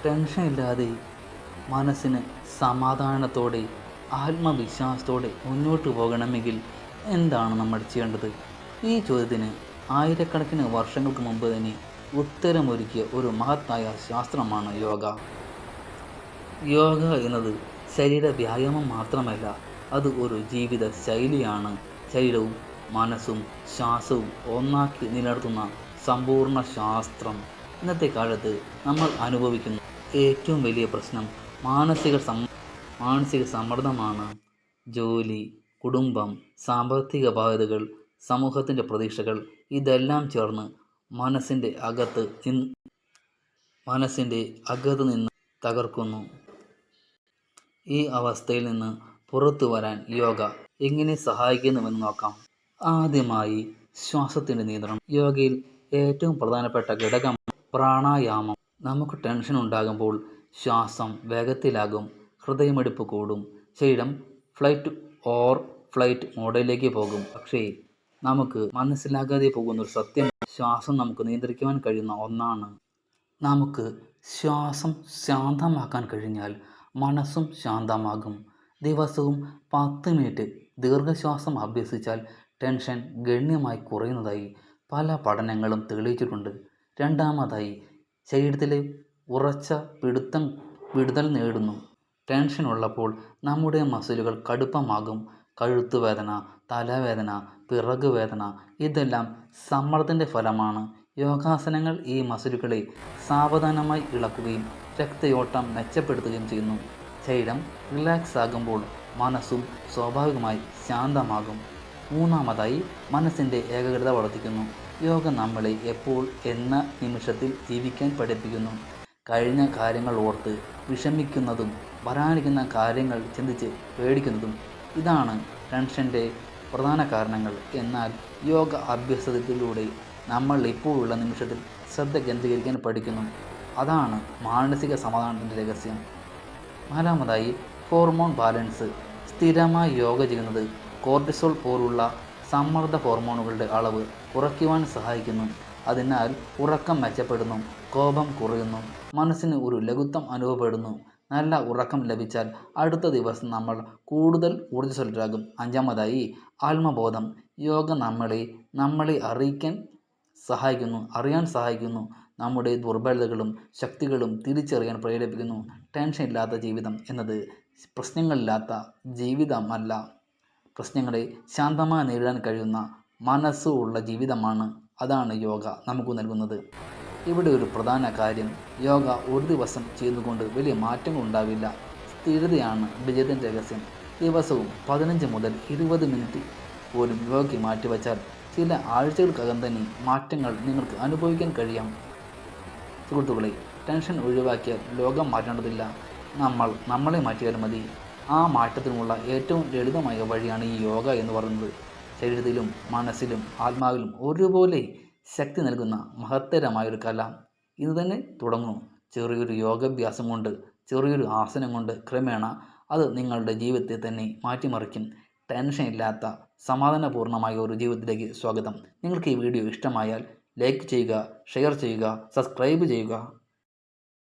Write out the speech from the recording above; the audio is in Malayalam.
ടെൻഷനില്ലാതെ മനസ്സിന് സമാധാനത്തോടെ ആത്മവിശ്വാസത്തോടെ മുന്നോട്ട് പോകണമെങ്കിൽ എന്താണ് നമ്മൾ ചെയ്യേണ്ടത്? ഈ ചോദ്യത്തിന് ആയിരക്കണക്കിന് വർഷങ്ങൾക്ക് മുമ്പ് തന്നെ ഉത്തരമൊരുക്കിയ ഒരു മഹത്തായ ശാസ്ത്രമാണ് യോഗ. യോഗ എന്നത് ശരീര വ്യായാമം മാത്രമല്ല, അത് ഒരു ജീവിത ശൈലിയാണ്. ശരീരവും മനസ്സും ശ്വാസവും ഒന്നാക്കി നിലനിർത്തുന്ന സമ്പൂർണ്ണ ശാസ്ത്രം. ഇന്നത്തെ കാലത്ത് നമ്മൾ അനുഭവിക്കുന്ന ഏറ്റവും വലിയ പ്രശ്നം മാനസിക സമ്മർദ്ദമാണ്. ജോലി, കുടുംബം, സാമ്പത്തിക ബാധ്യതകൾ, സമൂഹത്തിൻ്റെ പ്രതീക്ഷകൾ ഇതെല്ലാം ചേർന്ന് മനസ്സിൻ്റെ അകത്ത് നിന്ന് തകർക്കുന്നു. ഈ അവസ്ഥയിൽ നിന്ന് പുറത്തു വരാൻ യോഗ എങ്ങനെ സഹായിക്കുന്നുവെന്ന് നോക്കാം. ആദ്യമായി ശ്വാസത്തിൻ്റെ നിയന്ത്രണം. യോഗയിൽ ഏറ്റവും പ്രധാനപ്പെട്ട ഘടകം പ്രാണായാമം. നമുക്ക് ടെൻഷൻ ഉണ്ടാകുമ്പോൾ ശ്വാസം വേഗത്തിലാകും, ഹൃദയമിടിപ്പ് കൂടും, ശരീരം ഫ്ലൈറ്റ് മോഡിലേക്ക് പോകും. പക്ഷേ നമുക്ക് മനസ്സിലാകാതെ പോകുന്ന ഒരു സത്യം, ശ്വാസം നമുക്ക് നിയന്ത്രിക്കുവാൻ കഴിയുന്ന ഒന്നാണ്. നമുക്ക് ശ്വാസം ശാന്തമാക്കാൻ കഴിഞ്ഞാൽ മനസ്സും ശാന്തമാകും. ദിവസവും 10 മിനിറ്റ് ദീർഘശ്വാസം അഭ്യസിച്ചാൽ ടെൻഷൻ ഗണ്യമായി കുറയുന്നതായി പല പഠനങ്ങളും തെളിയിച്ചിട്ടുണ്ട്. രണ്ടാമതായി, ശരീരത്തിലെ ഉറച്ച വിടുതൽ നേടുന്നു. ടെൻഷൻ ഉള്ളപ്പോൾ നമ്മുടെ മസിലുകൾ കടുപ്പമാകും. കഴുത്തുവേദന, തലവേദന, പിറകുവേദന ഇതെല്ലാം സമ്മർദ്ദത്തിൻ്റെ ഫലമാണ്. യോഗാസനങ്ങൾ ഈ മസിലുകളെ സാവധാനമായി ഇളക്കുകയും രക്തയോട്ടം മെച്ചപ്പെടുത്തുകയും ചെയ്യുന്നു. ശരീരം റിലാക്സ് ആകുമ്പോൾ മനസ്സും സ്വാഭാവികമായി ശാന്തമാകും. മൂന്നാമതായി, മനസ്സിൻ്റെ ഏകാഗ്രത വർദ്ധിക്കുന്നു. യോഗ നമ്മളെ എപ്പോൾ എന്ന നിമിഷത്തിൽ ജീവിക്കാൻ പഠിപ്പിക്കുന്നു. കഴിഞ്ഞ കാര്യങ്ങൾ ഓർത്ത് വിഷമിക്കുന്നതും വരാനിരിക്കുന്ന കാര്യങ്ങൾ ചിന്തിച്ച് പേടിക്കുന്നതും ഇതാണ് ടെൻഷൻ്റെ പ്രധാന കാരണങ്ങൾ. എന്നാൽ യോഗ അഭ്യസനത്തിലൂടെ നമ്മൾ ഇപ്പോഴുള്ള നിമിഷത്തിൽ ശ്രദ്ധ കേന്ദ്രീകരിക്കാൻ പഠിക്കുന്നു. അതാണ് മാനസിക സമാധാനത്തിൻ്റെ രഹസ്യം. നാലാമതായി, ഹോർമോൺ ബാലൻസ്. സ്ഥിരമായി യോഗ ചെയ്യുന്നത് കോർട്ടിസോൾ പോലുള്ള സമ്മർദ്ദ ഹോർമോണുകളുടെ അളവ് കുറയ്ക്കുവാൻ സഹായിക്കുന്നു. അതിനാൽ ഉറക്കം മെച്ചപ്പെടുന്നു, കോപം കുറയുന്നു, മനസ്സിന് ഒരു ലഘുത്വം അനുഭവപ്പെടുന്നു. നല്ല ഉറക്കം ലഭിച്ചാൽ അടുത്ത ദിവസം നമ്മൾ കൂടുതൽ ഊർജ്ജസ്വലരാകും. അഞ്ചാമതായി, ആത്മബോധം. യോഗ നമ്മളെ അറിയാൻ സഹായിക്കുന്നു. നമ്മുടെ ദുർബലതകളും ശക്തികളും തിരിച്ചറിയാൻ പ്രേരിപ്പിക്കുന്നു. ടെൻഷൻ ഇല്ലാത്ത ജീവിതം എന്നത് പ്രശ്നങ്ങളില്ലാത്ത ജീവിതമല്ല, പ്രശ്നങ്ങളെ ശാന്തമായി നേരിടാൻ കഴിയുന്ന മനസ്സുള്ള ജീവിതമാണ്. അതാണ് യോഗ നമുക്ക് നൽകുന്നത്. ഇവിടെ ഒരു പ്രധാന കാര്യം, യോഗ ഒരു ദിവസം ചെയ്യുന്നതുകൊണ്ട് വലിയ മാറ്റങ്ങൾ ഉണ്ടാവില്ല. സ്ഥിരതയാണ് വിജയത്തിൻ്റെ രഹസ്യം. ദിവസവും 15 മുതൽ 20 മിനിറ്റ് പോലും യോഗയ്ക്ക് മാറ്റിവെച്ചാൽ ചില ആഴ്ചകൾക്കകം തന്നെ മാറ്റങ്ങൾ നിങ്ങൾക്ക് അനുഭവിക്കാൻ കഴിയാം. സുഹൃത്തുക്കളെ, ടെൻഷൻ ഒഴിവാക്കിയാൽ ലോകം മാറ്റേണ്ടതില്ല, നമ്മളെ മാറ്റിയാൽ മതി. ആ മാറ്റത്തിനുമുള്ള ഏറ്റവും ലളിതമായ വഴിയാണ് ഈ യോഗ എന്ന് പറയുന്നത്. ശരീരത്തിലും മനസ്സിലും ആത്മാവിലും ഒരുപോലെ ശക്തി നൽകുന്ന മഹത്തരമായൊരു കല. ഇത് തന്നെ തുടങ്ങുന്നു. ചെറിയൊരു യോഗാഭ്യാസം കൊണ്ട്, ചെറിയൊരു ആസനം കൊണ്ട് ക്രമേണ അത് നിങ്ങളുടെ ജീവിതത്തെ തന്നെ മാറ്റിമറിക്കും. ടെൻഷൻ ഇല്ലാത്ത സമാധാനപൂർണ്ണമായ ഒരു ജീവിതത്തിലേക്ക് സ്വാഗതം. നിങ്ങൾക്ക് ഈ വീഡിയോ ഇഷ്ടമായാൽ ലൈക്ക് ചെയ്യുക, ഷെയർ ചെയ്യുക, സബ്സ്ക്രൈബ് ചെയ്യുക.